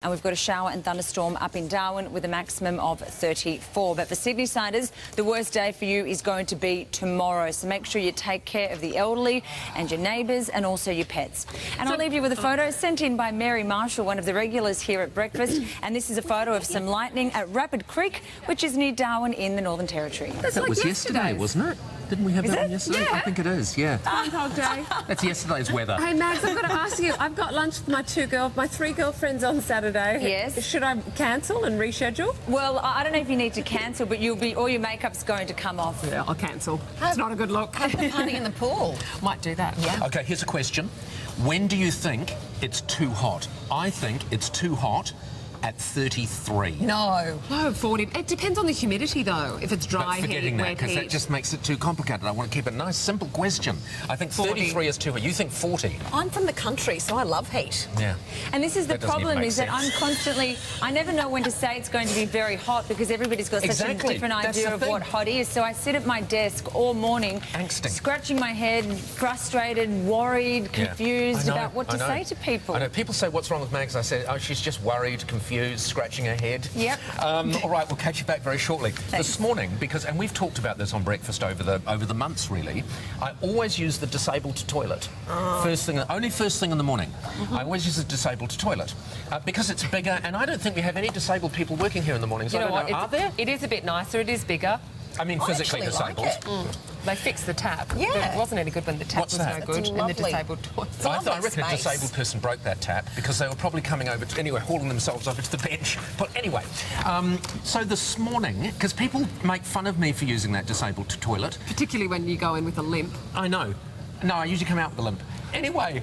And we've got a shower and thunderstorm up in Darwin with a maximum of 34. But for Sydney-siders, the worst day for you is going to be tomorrow. So make sure you take care of the elderly and your neighbours and also your pets. And I'll leave you with a photo sent in by Mary Marshall, one of the regulars here at breakfast. And this is a photo of some lightning at Rapid Creek, which is near Darwin in the Northern Territory. That was yesterday, wasn't it? Didn't we have that one yesterday? Yeah. I think it is, yeah. Groundhog Day. That's yesterday's weather. Hey, Mags, I've got to ask you, I've got lunch with my three girlfriends on Saturday. Yes. Should I cancel and reschedule? Well, I don't know if you need to cancel, but all your makeup's going to come off. Yeah, I'll cancel. It's not a good look. Have a party in the pool. Might do that. Yeah. OK, here's a question. When do you think it's too hot? I think it's too hot at 33. No. No, 40. It depends on the humidity, though. If it's dry But forgetting heat, that, wet because heat. that just makes it too complicated. I want to keep it a nice, simple question. I think 40. 33 is too hot. You think 40? I'm from the country, so I love heat. Yeah. And this is the That doesn't even problem, make is that sense. I never know when to say it's going to be very hot because everybody's got such Exactly. a different That's idea the of thing. what hot is. So I sit at my desk all morning, Angsting. scratching my head, frustrated, worried, confused I know, about what to say to people. I know. People say, what's wrong with Mags? I said, oh, she's just worried, confused, scratching her head. Yep. All right, we'll catch you back very shortly. This morning, and we've talked about this on breakfast over the months, really, I always use the disabled toilet. Only first thing in the morning. I always use the disabled toilet because it's bigger, and I don't think we have any disabled people working here in the mornings. You know I don't what? know, are there? It is a bit nicer. It is bigger. I mean, physically actually like disabled. it. They fixed the tap. Yeah. But it wasn't any good when the tap What's was that? no good. It's And the lovely. disabled toilet. It's a I lovely reckon a space. disabled person broke that tap because they were probably coming over to, anyway, hauling themselves over to the bench. But anyway, so this morning, because people make fun of me for using that disabled toilet. Particularly when you go in with a limp. I know. No, I usually come out with a limp. Anyway,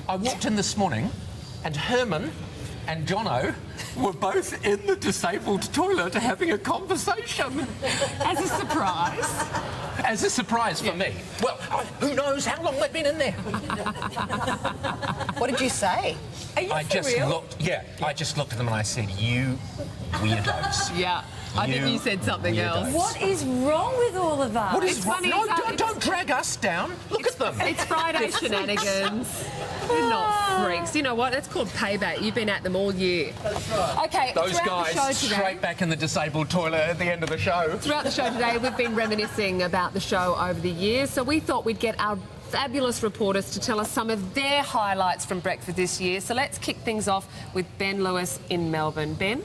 I walked in this morning and Herman and Jono were both in the disabled toilet having a conversation. As a surprise. As a surprise for me. Well, who knows how long they've been in there. What did you say? Are you I for just real? I just looked at them and I said, you weirdos. Yeah. I think you said something weirdos. else. What is wrong with all of us? What is It's wrong? funny, No, it's- don't drag us down. Look at them. It's Friday shenanigans. We're not freaks. You know what? That's called payback. You've been at them all year. Okay, Those throughout the show guys today, straight back in the disabled toilet at the end of the show. Throughout the show today, we've been reminiscing about the show over the years, so we thought we'd get our fabulous reporters to tell us some of their highlights from breakfast this year. So let's kick things off with Ben Lewis in Melbourne. Ben?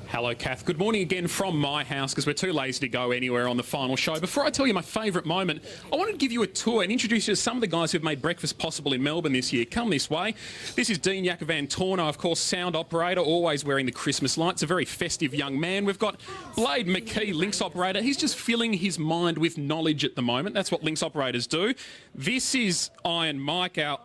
Hello, Kath. Good morning again from my house because we're too lazy to go anywhere on the final show. Before I tell you my favourite moment, I wanted to give you a tour and introduce you to some of the guys who've made breakfast possible in Melbourne this year. Come this way. This is Dean Yakovan Torno, of course, sound operator, always wearing the Christmas lights, a very festive young man. We've got Blade McKee, links operator. He's just filling his mind with knowledge at the moment. That's what links operators do. This is Iron Mike, our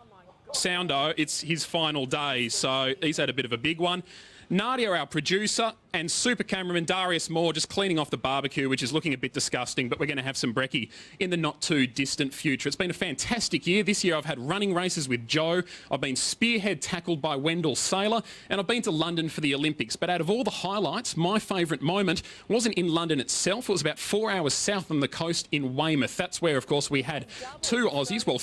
soundo. It's his final day, so he's had a bit of a big one. Nadia, our producer, and super cameraman Darius Moore just cleaning off the barbecue, which is looking a bit disgusting, but we're going to have some brekkie in the not-too-distant future. It's been a fantastic year. This year I've had running races with Joe, I've been spearhead tackled by Wendell Saylor, and I've been to London for the Olympics. But out of all the highlights, my favourite moment wasn't in London itself. It was about 4 hours south on the coast in Weymouth. That's where, of course, we had two Aussies, well,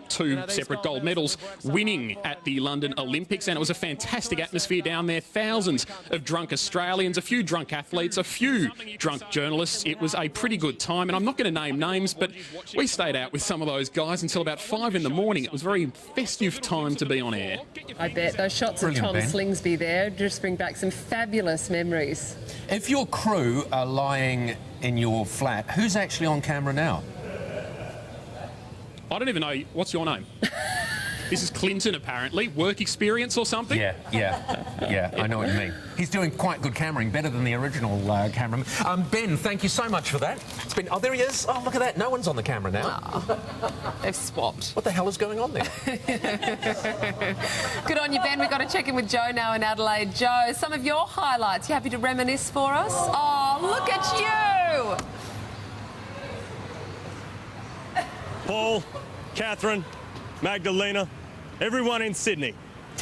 two separate gold medals, winning at the London Olympics, and it was a fantastic atmosphere down there. Thousands of drunk Australians, a few drunk athletes, a few drunk journalists. It was a pretty good time, and I'm not going to name names, but we stayed out with some of those guys until about 5 in the morning. It was a very festive time to be on air. I bet those shots Brilliant, of Tom Ben. Slingsby there just bring back some fabulous memories. If your crew are lying in your flat, who's actually on camera now? I don't even know. What's your name? This is Clinton, apparently. Work experience or something? Yeah, I know what you mean. He's doing quite good cameraing, better than the original cameraman. Ben, thank you so much for that. It's been... Oh, there he is. Oh, look at that. No one's on the camera now. They've swapped. What the hell is going on there? Good on you, Ben. We've got to check in with Joe now in Adelaide. Joe, some of your highlights. You happy to reminisce for us? Oh, look at you! Paul, Kathryn, Magdalena, everyone in Sydney.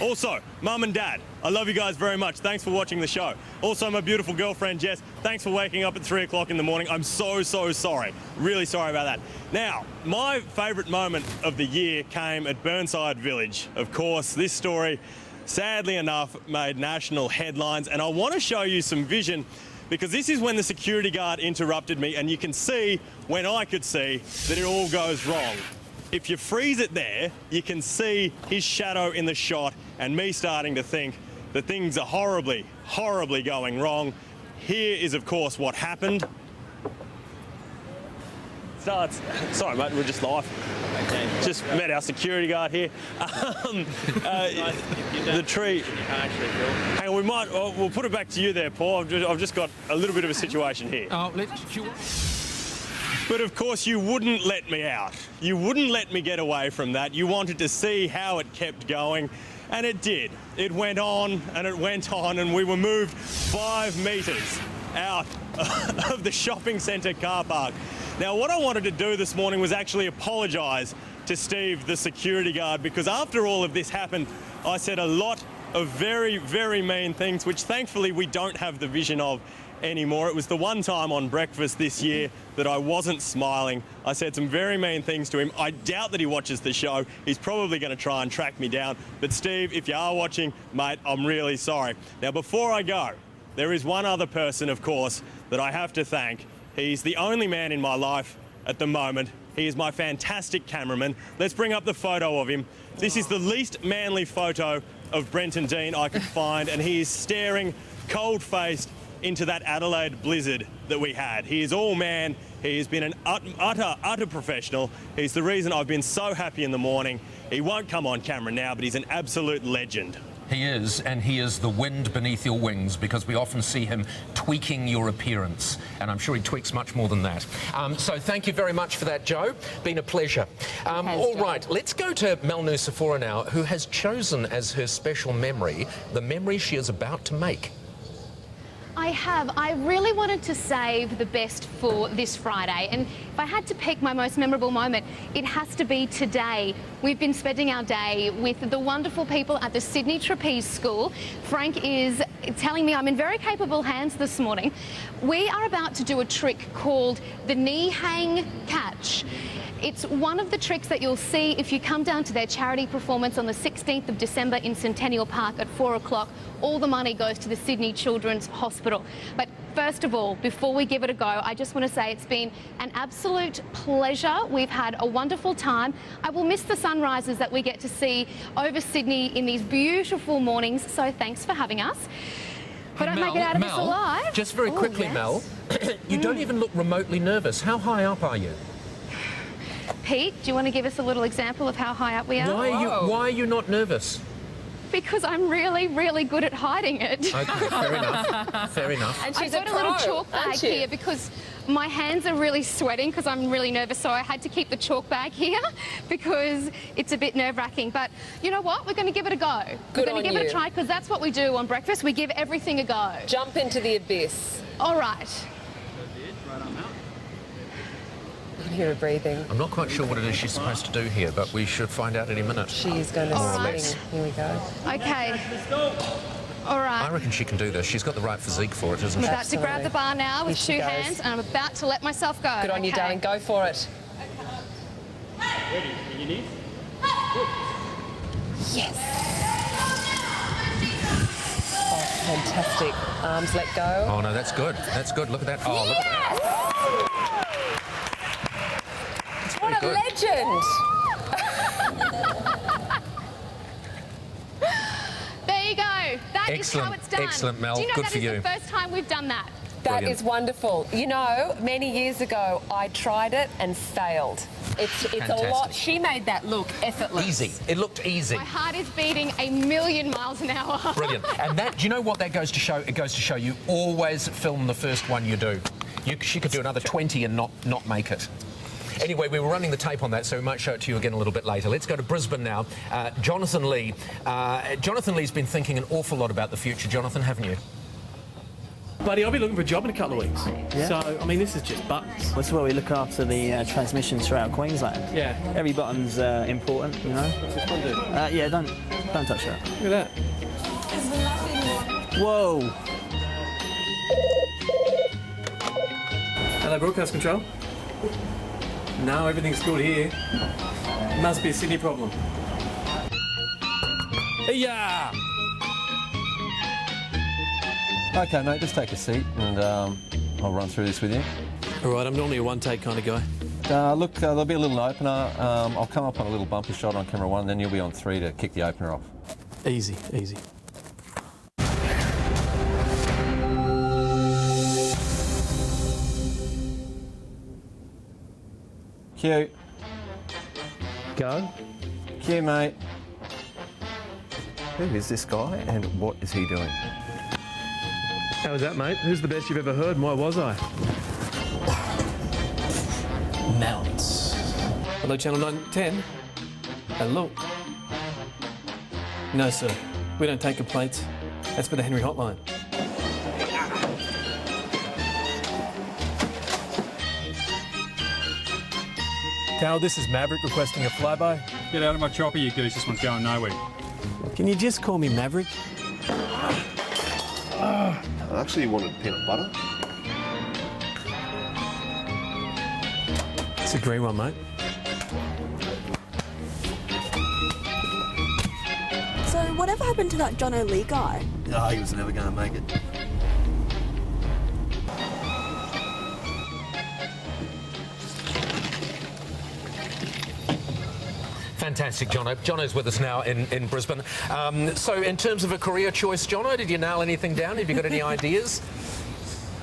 Also, Mum and Dad, I love you guys very much. Thanks for watching the show. Also, my beautiful girlfriend, Jess, thanks for waking up at 3 o'clock in the morning. I'm so sorry. Really sorry about that. Now, my favourite moment of the year came at Burnside Village. Of course, this story sadly enough, made national headlines. And I want to show you some vision, because this is when the security guard interrupted me, and you can see, when I could see, that it all goes wrong. If you freeze it there, you can see his shadow in the shot, and me starting to think that things are horribly, horribly going wrong. Here is, of course, what happened. Sorry, mate, we're just live. Okay. Just met our security guard here. The tree. Hang on, we'll put it back to you there, Paul. I've just got a little bit of a situation here. But of course, you wouldn't let me out. You wouldn't let me get away from that. You wanted to see how it kept going, and it did. It went on and it went on, and we were moved 5 metres out of the shopping centre car park. Now, what I wanted to do this morning was actually apologise to Steve, the security guard, because after all of this happened, I said a lot of very, very mean things, which thankfully we don't have the vision of anymore. It was the one time on breakfast this year that I wasn't smiling. I said some very mean things to him. I doubt that he watches the show. He's probably going to try and track me down. But Steve, if you are watching, mate, I'm really sorry. Now, before I go, there is one other person, of course, that I have to thank. He's the only man in my life at the moment. He is my fantastic cameraman. Let's bring up the photo of him. This is the least manly photo of Brenton Dean I could find, and he is staring cold-faced into that Adelaide blizzard that we had. He is all man. He has been an utter professional. He's the reason I've been so happy in the morning. He won't come on camera now, but he's an absolute legend. He is, and he is the wind beneath your wings, because we often see him tweaking your appearance, and I'm sure he tweaks much more than that. So thank you very much for that, Joe. Been a pleasure. All right, let's go to Mel Nusafora now, who has chosen as her special memory the memory she is about to make. I have. I really wanted to save the best for this Friday, and if I had to pick my most memorable moment, it has to be today. We've been spending our day with the wonderful people at the Sydney Trapeze School. Frank is telling me I'm in very capable hands this morning. We are about to do a trick called the knee hang catch. It's one of the tricks that you'll see if you come down to their charity performance on the 16th of December in Centennial Park at 4 o'clock. All the money goes to the Sydney Children's Hospital. But first of all, before we give it a go, I just want to say it's been an absolute pleasure. We've had a wonderful time. I will miss the sunrises that we get to see over Sydney in these beautiful mornings, so thanks for having us. But don't make it out of this alive. Just very quickly, yes. Mel, you don't even look remotely nervous. How high up are you? Pete, do you want to give us a little example of how high up we are? Why are you not nervous? Because I'm really, really good at hiding it. Okay, fair enough. Fair enough. And I've got a little chalk bag here because my hands are really sweating because I'm really nervous, so I had to keep the chalk bag here because it's a bit nerve-wracking. But you know what? We're going to give it a go. We're going to give it a try because that's what we do on breakfast. We give everything a go. Jump into the abyss. All right. You can hear her breathing. I'm not quite sure what it is she's supposed to do here, but we should find out any minute. She's going to swing. Here we go. Okay. All right. I reckon she can do this. She's got the right physique for it, isn't I'm she? about to grab the bar now with two hands, and I'm about to let myself go. Good on you, darling. Go for it. Ready? On your knees? Yes. Oh, fantastic. Arms let go. Oh, no, that's good. That's good. Look at that. Oh, look at that. What a legend! There you go. That is how it's done. Excellent, Mel. Do you know Good that for is you. the first time we've done that? That Brilliant. is wonderful. You know, many years ago, I tried it and failed. It's a lot. She made that look effortless. Easy. It looked easy. My heart is beating a million miles an hour. Brilliant. And that, do you know what that goes to show? It goes to show you always film the first one you do. She could do another 20 and not make it. Anyway, we were running the tape on that, so we might show it to you again a little bit later. Let's go to Brisbane now. Jonathan Lee. Jonathan Lee's been thinking an awful lot about the future. Jonathan, haven't you? Buddy, I'll be looking for a job in a couple of weeks. Yeah. So, I mean, this is just buttons. That's where we look after the transmissions throughout Queensland. Yeah. Every button's important, you know. What's this one do? Yeah, don't touch that. Look at that. Whoa. Hello, broadcast control. No, everything's good here. Must be a Sydney problem. Yeah. Okay, mate, just take a seat and I'll run through this with you. All right, I'm normally a one-take kind of guy. Look, there'll be a little opener. I'll come up on a little bumper shot on camera 1, then you'll be on 3 to kick the opener off. Easy, easy. Cue. Go. Cue, mate. Who is this guy and what is he doing? How was that, mate? Who's the best you've ever heard and why was I? Mounts. Hello, Channel 910. Hello. No, sir. We don't take complaints. That's for the Henry Hotline. Cal, this is Maverick requesting a flyby. Get out of my chopper, you goose. This one's going nowhere. Can you just call me Maverick? I actually wanted peanut butter. It's a green one, mate. So whatever happened to that Jono Lee guy? Oh, he was never going to make it. Fantastic, Jono. Jono's with us now in Brisbane. So in terms of a career choice, Jono, did you nail anything down? Have you got any ideas?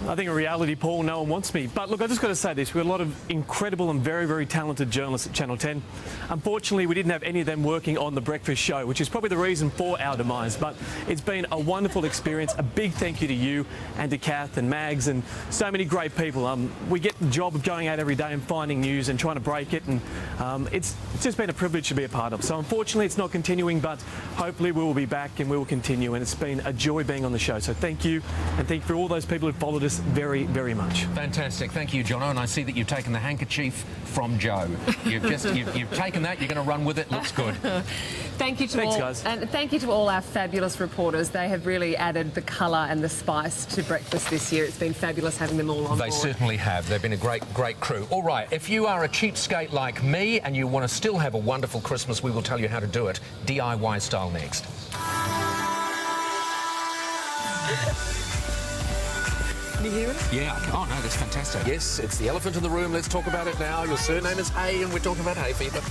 I think in reality, Paul, no one wants me. But look, I just got to say this. We've got a lot of incredible and very, very talented journalists at Channel 10. Unfortunately, we didn't have any of them working on The Breakfast Show, which is probably the reason for our demise. But it's been a wonderful experience. A big thank you to you and to Kath and Mags and so many great people. We get the job of going out every day and finding news and trying to break it. And it's just been a privilege to be a part of. So unfortunately, it's not continuing, but hopefully we will be back and we will continue. And it's been a joy being on the show. So thank you. And thank you for all those people who followed us very, very much. Fantastic. Thank you, Jono. And I see that you've taken the handkerchief from Joe. You've taken that. You're going to run with it. Looks good. Thank you to Thanks, all, guys. and thank you to all our fabulous reporters. They have really added the colour and the spice to breakfast this year. It's been fabulous having them all on They board. certainly have. They've been a great crew. All right, if you are a cheapskate like me and you want to still have a wonderful Christmas, we will tell you how to do it. DIY style next. Can you hear it? Yeah. Oh, no, that's fantastic. Yes, it's the elephant in the room. Let's talk about it now. Your surname is Hay, and we're talking about hay fever.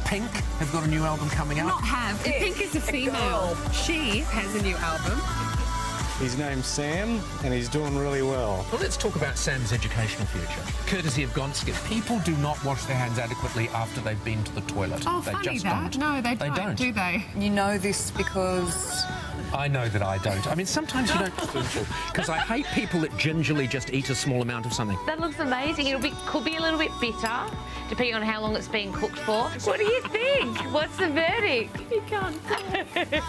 Pink have got a new album coming out. Not have. Pink is a female. She has a new album. His name's Sam, and he's doing really well. Well, let's talk about Sam's educational future. Courtesy of Gonskip. People do not wash their hands adequately after they've been to the toilet. Oh, they funny just that. don't. No, they don't, do they? You know this because... I know that I don't. I mean, sometimes you don't... Because I hate people that gingerly just eat a small amount of something. That looks amazing. Could be a little bit bitter, depending on how long it's been cooked for. What do you think? What's the verdict? You can't say.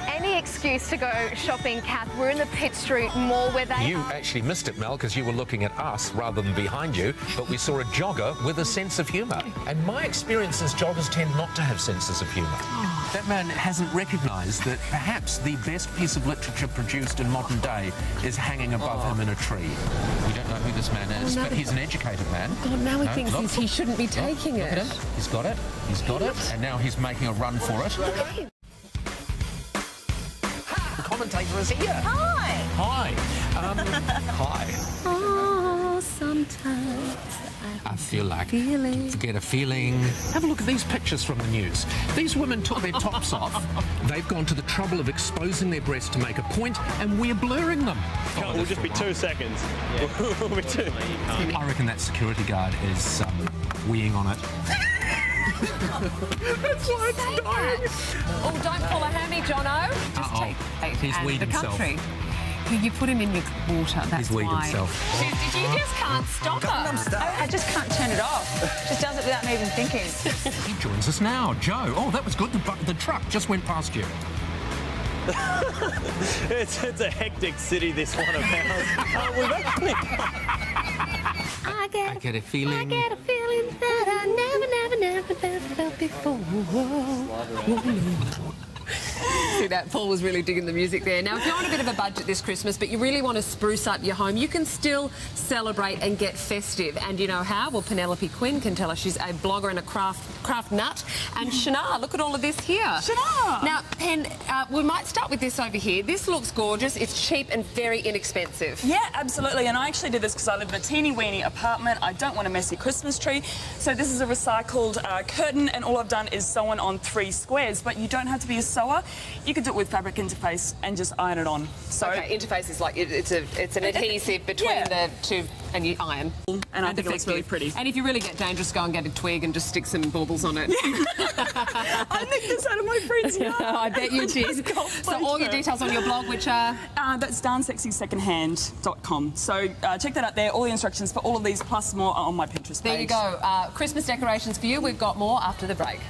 Any excuse to go shopping, Kath. We're in the Pitt Street Mall where they You actually missed it, Mel, because you were looking at us rather than behind you, but we saw a jogger with a sense of humour. And my experience is joggers tend not to have senses of humour. Oh. That man hasn't recognised that perhaps the best piece of literature produced in modern day is hanging above him in a tree. We don't know who this man is, but he's an educated man. God, now he thinks he shouldn't be taking Look it. at him. He's got it. He's got it. And now he's making a run for it. The commentator is here. Hi. Hi. Hi. Oh, sometimes I feel like get a feeling. Have a look at these pictures from the news. These women took their tops off. They've gone to the trouble of exposing their breasts to make a point, and we're blurring them. We'll just be 2 seconds. We'll be 2. I reckon that security guard is weeing on it. That's why it's dying. Oh, don't pull a hammy, Jono. Just take He's and weed the himself. country. You put him in your water, that's He's weed why. himself. You just can't stop her. I just can't turn it off. Just does it without me even thinking. He joins us now, Joe. Oh, that was good. The truck just went past you. It's a hectic city, this one of ours. We've actually... I get a feeling. that I never felt before. See that? Paul was really digging the music there. Now, if you're on a bit of a budget this Christmas, but you really want to spruce up your home, you can still celebrate and get festive. And you know how? Well, Penelope Quinn can tell us. She's a blogger and a craft nut. And Shana, look at all of this here. Shana! Now, Pen, we might start with this over here. This looks gorgeous. It's cheap and very inexpensive. Yeah, absolutely. And I actually did this because I live in a teeny-weeny apartment. I don't want a messy Christmas tree. So this is a recycled curtain, and all I've done is sew on 3 squares. But you don't have to be a sewer. You could do it with fabric interface and just iron it on. So okay, interface is like it's an adhesive between the two, and you iron. And I think it looks really pretty. And if you really get dangerous, go and get a twig and just stick some baubles on it. I nicked this out of my friend's yard. I bet you did. So all your details on your blog, which are? That's dancesexysecondhand.com. So check that out there. All the instructions for all of these plus more are on my Pinterest page. There you go. Christmas decorations for you. We've got more after the break.